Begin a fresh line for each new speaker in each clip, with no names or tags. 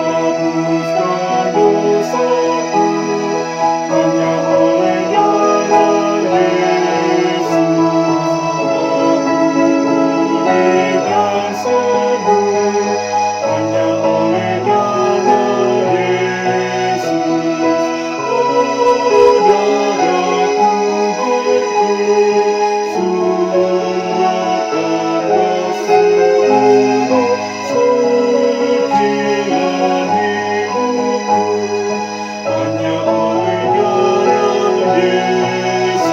Dihapuskan dosaku hanya oleh darah Yesus. Aku pulih dan sembuh hanya oleh darah Yesus. Oh, darah Tuhanku, semua termasuk sucilah hidupku hanya oleh darah Yesus.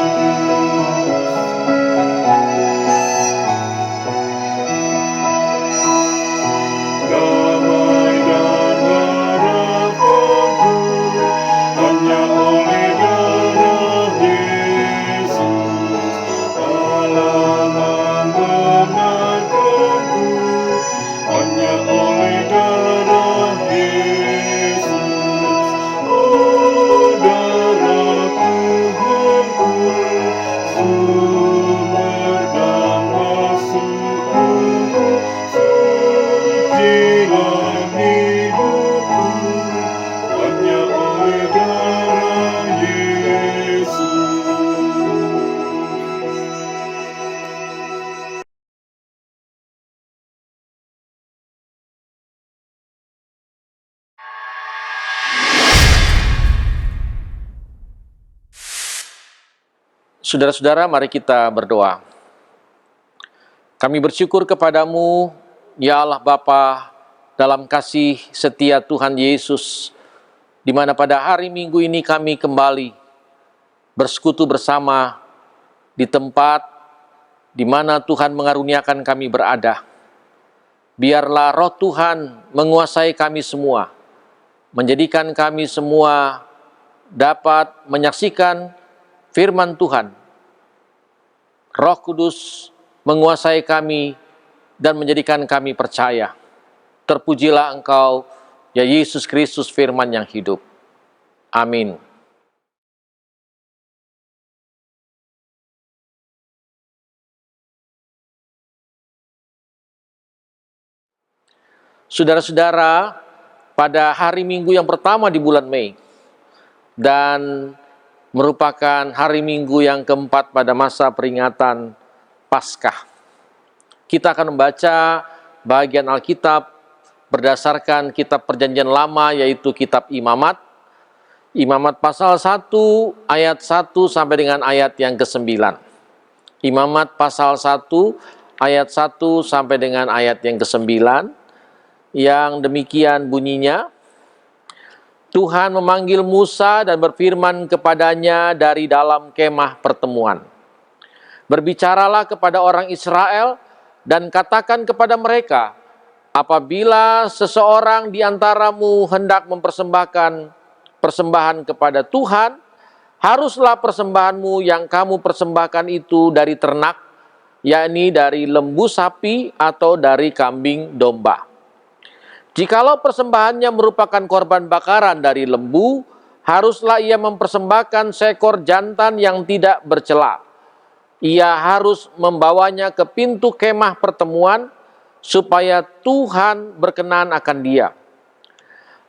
Damai dan harapanku hanya oleh darah Yesus. Allah membenarkanku hanya oleh darah Yesus. Oh, darah Tuhanku, sumber dan masukku, sucilah hidupku hanya oleh darah Yesus.
Saudara-saudara, mari kita berdoa. Kami bersyukur kepadamu, ya Allah Bapa, dalam kasih setia Tuhan Yesus, di mana pada hari Minggu ini kami kembali bersekutu bersama di tempat di mana Tuhan mengaruniakan kami berada. Biarlah roh Tuhan menguasai kami semua, menjadikan kami semua dapat menyaksikan firman Tuhan. Roh Kudus menguasai kami dan menjadikan kami percaya. Terpujilah Engkau, ya Yesus Kristus, firman yang hidup. Amin. Saudara-saudara, pada hari Minggu yang pertama di bulan Mei, dan merupakan hari Minggu yang keempat pada masa peringatan Paskah, kita akan membaca bagian Alkitab berdasarkan kitab Perjanjian Lama, yaitu kitab Imamat. Imamat pasal 1 ayat 1 sampai dengan ayat yang ke-9. Imamat pasal 1 ayat 1 sampai dengan ayat yang ke-9, yang demikian bunyinya. Tuhan memanggil Musa dan berfirman kepadanya dari dalam kemah pertemuan. Berbicaralah kepada orang Israel dan katakan kepada mereka, apabila seseorang di antaramu hendak mempersembahkan persembahan kepada Tuhan, haruslah persembahanmu yang kamu persembahkan itu dari ternak, yakni dari lembu sapi atau dari kambing domba. Jikalau persembahannya merupakan korban bakaran dari lembu, haruslah ia mempersembahkan seekor jantan yang tidak bercela. Ia harus membawanya ke pintu kemah pertemuan, supaya Tuhan berkenan akan dia.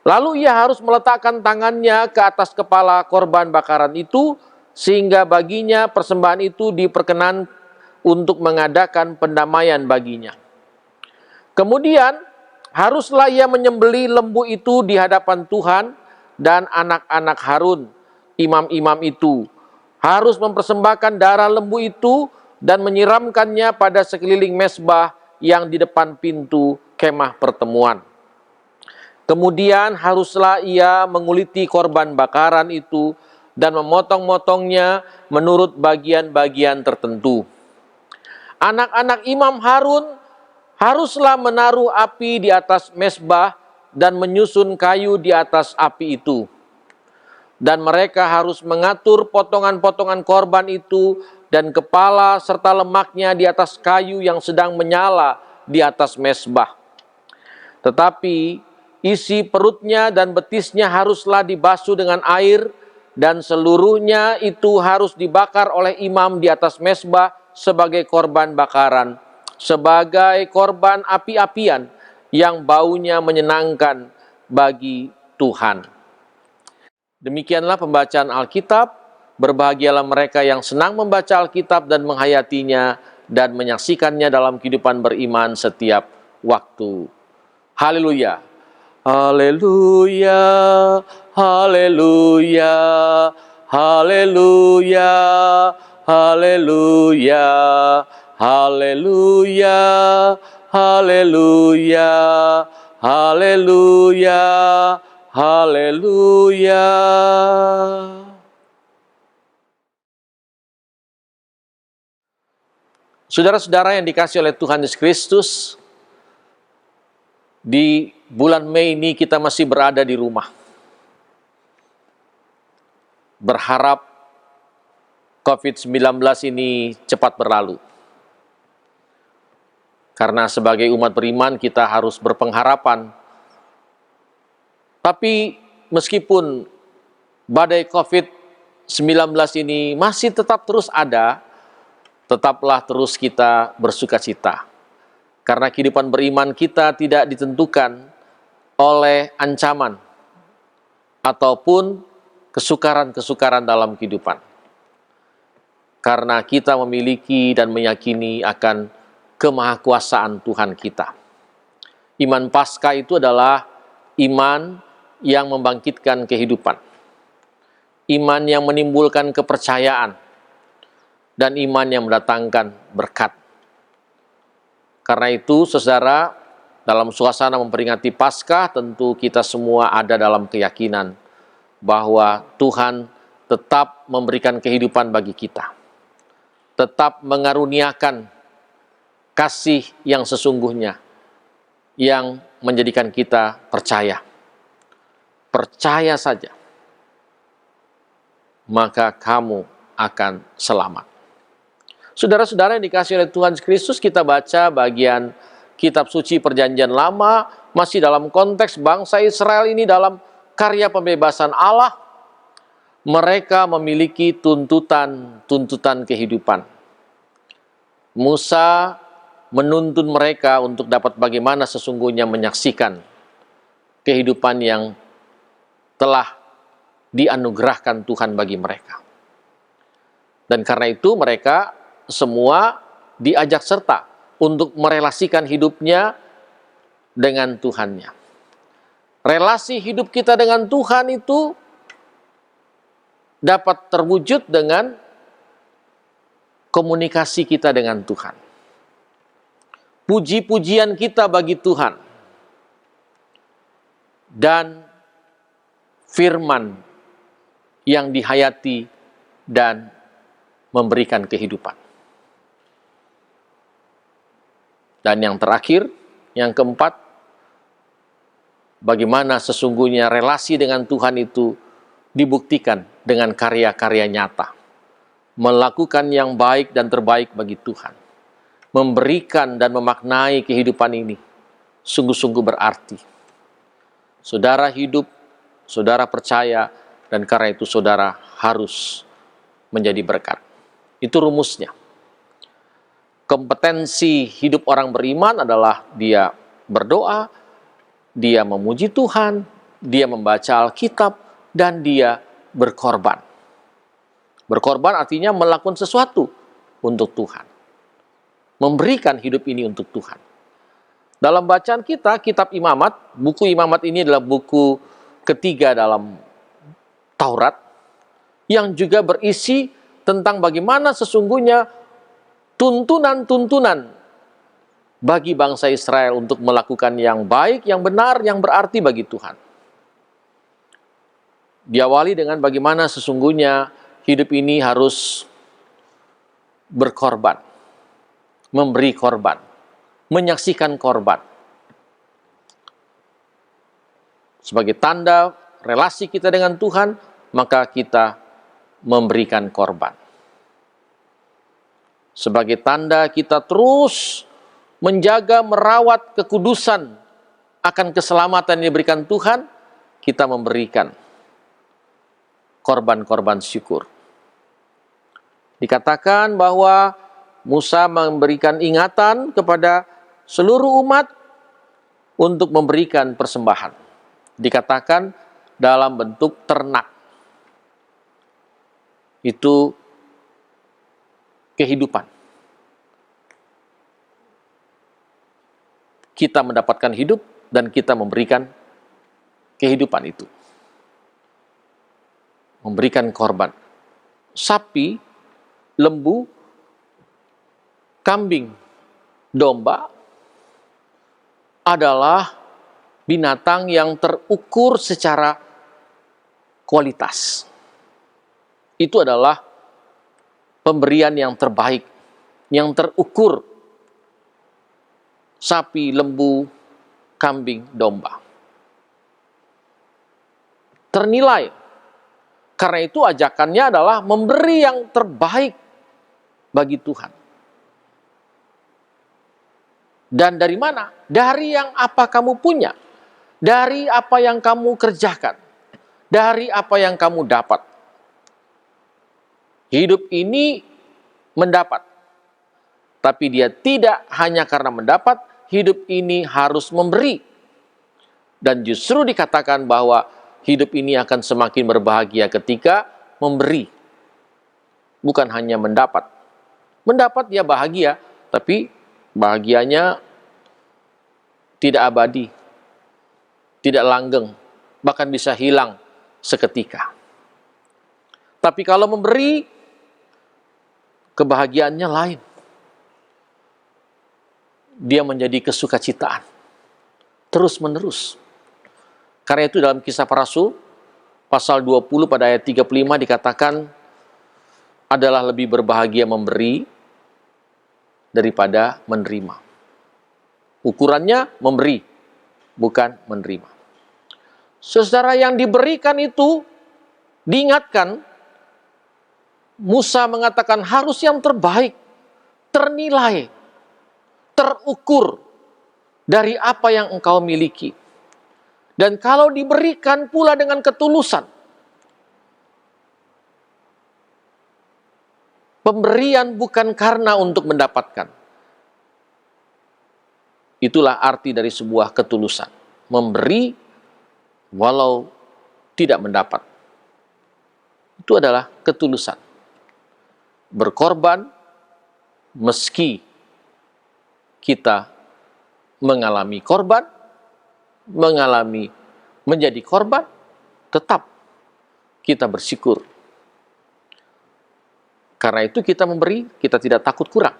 Lalu ia harus meletakkan tangannya ke atas kepala korban bakaran itu, sehingga baginya persembahan itu diperkenan untuk mengadakan pendamaian baginya. Kemudian, haruslah ia menyembelih lembu itu di hadapan Tuhan, dan anak-anak Harun, imam-imam itu, harus mempersembahkan darah lembu itu dan menyiramkannya pada sekeliling mezbah yang di depan pintu kemah pertemuan. Kemudian haruslah ia menguliti korban bakaran itu dan memotong-motongnya menurut bagian-bagian tertentu. Anak-anak imam Harun haruslah menaruh api di atas mezbah dan menyusun kayu di atas api itu. Dan mereka harus mengatur potongan-potongan korban itu dan kepala serta lemaknya di atas kayu yang sedang menyala di atas mezbah. Tetapi isi perutnya dan betisnya haruslah dibasuh dengan air dan seluruhnya itu harus dibakar oleh imam di atas mezbah sebagai korban bakaran, sebagai korban api-apian yang baunya menyenangkan bagi Tuhan. Demikianlah pembacaan Alkitab. Berbahagialah mereka yang senang membaca Alkitab dan menghayatinya dan menyaksikannya dalam kehidupan beriman setiap waktu. Haleluya. Haleluya. Haleluya. Haleluya. Haleluya. Haleluya. Haleluya. Haleluya. Haleluya. Saudara-saudara yang dikasihi oleh Tuhan Yesus Kristus, di bulan Mei ini kita masih berada di rumah. Berharap COVID-19 ini cepat berlalu. Karena sebagai umat beriman kita harus berpengharapan. Tapi meskipun badai COVID-19 ini masih tetap terus ada, tetaplah terus kita bersukacita. Karena kehidupan beriman kita tidak ditentukan oleh ancaman ataupun kesukaran-kesukaran dalam kehidupan. Karena kita memiliki dan meyakini akan kemahakuasaan Tuhan kita. Iman Paskah itu adalah iman yang membangkitkan kehidupan. Iman yang menimbulkan kepercayaan. Dan iman yang mendatangkan berkat. Karena itu, saudara, dalam suasana memperingati Paskah, tentu kita semua ada dalam keyakinan bahwa Tuhan tetap memberikan kehidupan bagi kita. Tetap mengaruniakan kasih yang sesungguhnya, yang menjadikan kita percaya. Percaya saja, maka kamu akan selamat. Saudara-saudara yang dikasihi oleh Tuhan Kristus, kita baca bagian kitab suci Perjanjian Lama, masih dalam konteks bangsa Israel ini dalam karya pembebasan Allah. Mereka memiliki tuntutan kehidupan. Musa menuntun mereka untuk dapat bagaimana sesungguhnya menyaksikan kehidupan yang telah dianugerahkan Tuhan bagi mereka. Dan karena itu mereka semua diajak serta untuk merelasikan hidupnya dengan Tuhannya. Relasi hidup kita dengan Tuhan itu dapat terwujud dengan komunikasi kita dengan Tuhan. Puji-pujian kita bagi Tuhan. Dan firman yang dihayati dan memberikan kehidupan. Dan yang terakhir, yang keempat, bagaimana sesungguhnya relasi dengan Tuhan itu dibuktikan dengan karya-karya nyata. Melakukan yang baik dan terbaik bagi Tuhan. Memberikan dan memaknai kehidupan ini sungguh-sungguh berarti. Saudara hidup, saudara percaya, dan karena itu saudara harus menjadi berkat. Itu rumusnya. Kompetensi hidup orang beriman adalah dia berdoa, dia memuji Tuhan, dia membaca Alkitab, dan dia berkorban. Berkorban artinya melakukan sesuatu untuk Tuhan. Memberikan hidup ini untuk Tuhan. Dalam bacaan kita, kitab Imamat, buku Imamat ini adalah buku ketiga dalam Taurat, yang juga berisi tentang bagaimana sesungguhnya tuntunan-tuntunan bagi bangsa Israel untuk melakukan yang baik, yang benar, yang berarti bagi Tuhan. Diawali dengan bagaimana sesungguhnya hidup ini harus berkorban, memberi korban, menyaksikan korban. Sebagai tanda relasi kita dengan Tuhan, maka kita memberikan korban. Sebagai tanda kita terus menjaga, merawat kekudusan akan keselamatan yang diberikan Tuhan, kita memberikan korban-korban syukur. Dikatakan bahwa Musa memberikan ingatan kepada seluruh umat untuk memberikan persembahan. Dikatakan dalam bentuk ternak. Itu kehidupan. Kita mendapatkan hidup dan kita memberikan kehidupan itu. Memberikan korban. Sapi, lembu, kambing, domba adalah binatang yang terukur secara kualitas. Itu adalah pemberian yang terbaik, yang terukur. Sapi, lembu, kambing, domba. Ternilai. Karena itu ajakannya adalah memberi yang terbaik bagi Tuhan. Dan dari mana? Dari yang apa kamu punya. Dari apa yang kamu kerjakan. Dari apa yang kamu dapat. Hidup ini mendapat. Tapi dia tidak hanya karena mendapat, hidup ini harus memberi. Dan justru dikatakan bahwa hidup ini akan semakin berbahagia ketika memberi. Bukan hanya mendapat. Mendapat dia bahagia, tapi bahagianya tidak abadi, tidak langgeng, bahkan bisa hilang seketika. Tapi kalau memberi, kebahagiaannya lain. Dia menjadi kesukacitaan, terus-menerus. Karena itu dalam Kisah Para Rasul, pasal 20 pada ayat 35 dikatakan, adalah lebih berbahagia memberi daripada menerima. Ukurannya memberi, bukan menerima. Saudara, yang diberikan itu, diingatkan, Musa mengatakan harus yang terbaik, ternilai, terukur dari apa yang engkau miliki. Dan kalau diberikan pula dengan ketulusan, pemberian bukan karena untuk mendapatkan. Itulah arti dari sebuah ketulusan. Memberi walau tidak mendapat. Itu adalah ketulusan. Berkorban meski kita mengalami korban, menjadi korban, tetap kita bersyukur. Karena itu kita memberi, kita tidak takut kurang.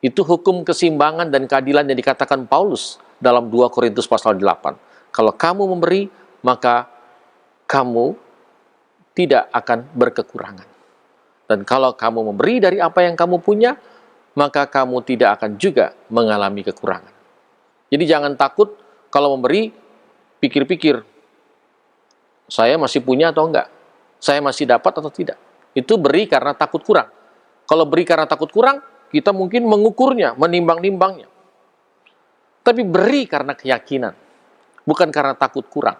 Itu hukum keseimbangan dan keadilan yang dikatakan Paulus dalam 2 Korintus pasal 8. Kalau kamu memberi, maka kamu tidak akan berkekurangan. Dan kalau kamu memberi dari apa yang kamu punya, maka kamu tidak akan juga mengalami kekurangan. Jadi jangan takut kalau memberi, pikir-pikir, saya masih punya atau enggak? Saya masih dapat atau tidak? Itu beri karena takut kurang. Kalau beri karena takut kurang, kita mungkin mengukurnya, menimbang-nimbangnya. Tapi beri karena keyakinan, bukan karena takut kurang.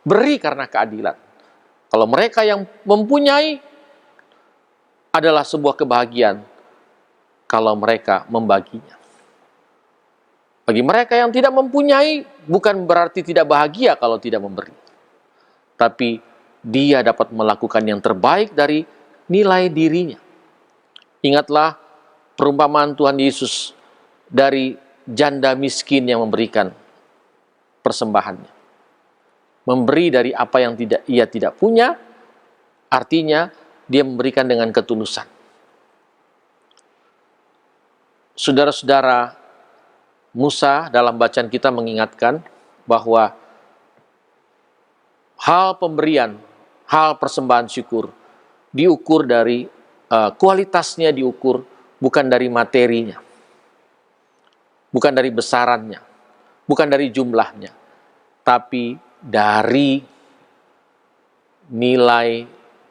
Beri karena keadilan. Kalau mereka yang mempunyai, adalah sebuah kebahagiaan kalau mereka membaginya. Bagi mereka yang tidak mempunyai, bukan berarti tidak bahagia kalau tidak memberi. Tapi dia dapat melakukan yang terbaik dari nilai dirinya. Ingatlah perumpamaan Tuhan Yesus dari janda miskin yang memberikan persembahannya. Memberi dari apa yang ia tidak punya, artinya dia memberikan dengan ketulusan. Saudara-saudara, Musa dalam bacaan kita mengingatkan bahwa hal pemberian, hal persembahan syukur diukur dari kualitasnya, diukur bukan dari materinya, bukan dari besarannya, bukan dari jumlahnya, tapi dari nilai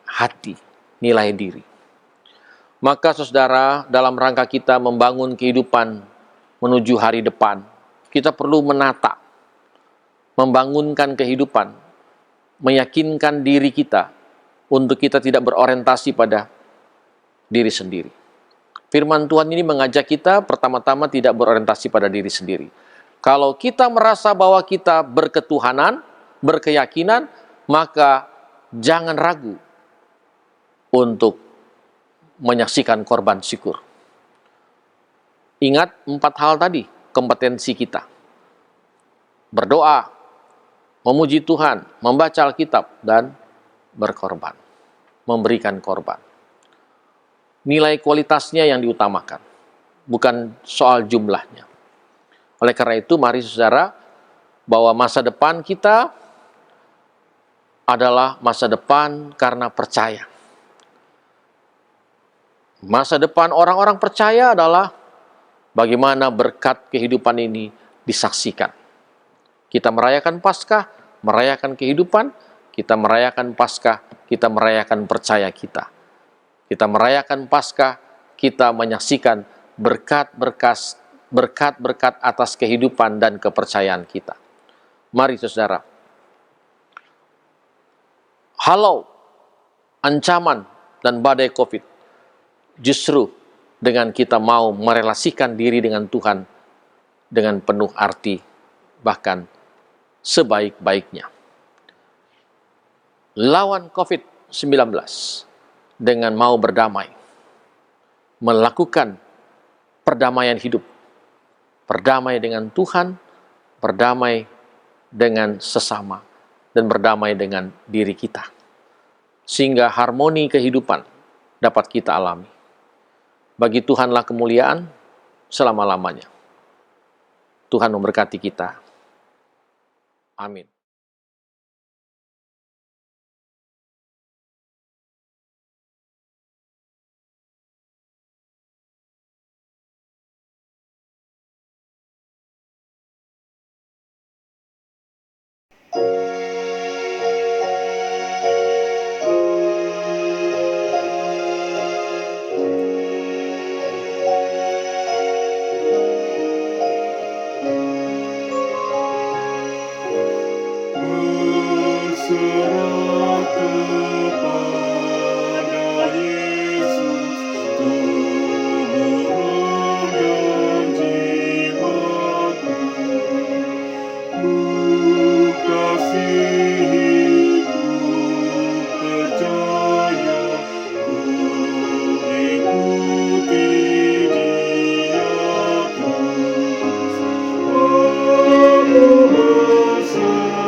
hati, nilai diri. Maka saudara, dalam rangka kita membangun kehidupan menuju hari depan, kita perlu menata, membangunkan kehidupan meyakinkan diri kita untuk kita tidak berorientasi pada diri sendiri. Firman Tuhan ini mengajak kita pertama-tama tidak berorientasi pada diri sendiri. Kalau kita merasa bahwa kita berketuhanan, berkeyakinan, maka jangan ragu untuk menyaksikan korban syukur. Ingat 4 hal tadi, kompetensi kita. Berdoa, memuji Tuhan, membaca Alkitab, dan berkorban. Memberikan korban. Nilai kualitasnya yang diutamakan, bukan soal jumlahnya. Oleh karena itu, mari saudara, bahwa masa depan kita adalah masa depan karena percaya. Masa depan orang-orang percaya adalah bagaimana berkat kehidupan ini disaksikan. Kita merayakan Paskah, merayakan kehidupan, kita merayakan Paskah, kita merayakan percaya kita. Kita merayakan Paskah, kita menyaksikan berkat-berkat atas kehidupan dan kepercayaan kita. Mari saudara, halau ancaman dan badai COVID, justru dengan kita mau merelasikan diri dengan Tuhan dengan penuh arti, bahkan sebaik-baiknya. Lawan COVID-19 dengan mau berdamai, melakukan perdamaian hidup, berdamai dengan Tuhan, berdamai dengan sesama, dan berdamai dengan diri kita. Sehingga harmoni kehidupan dapat kita alami. Bagi Tuhanlah kemuliaan selama-lamanya. Tuhan memberkati kita. Amin.
Berserah kepada Yesus, tubuh dan jiwaku. Ku kasihi, ku percaya, ku ikuti Dia terus. Aku berserah.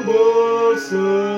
Berserah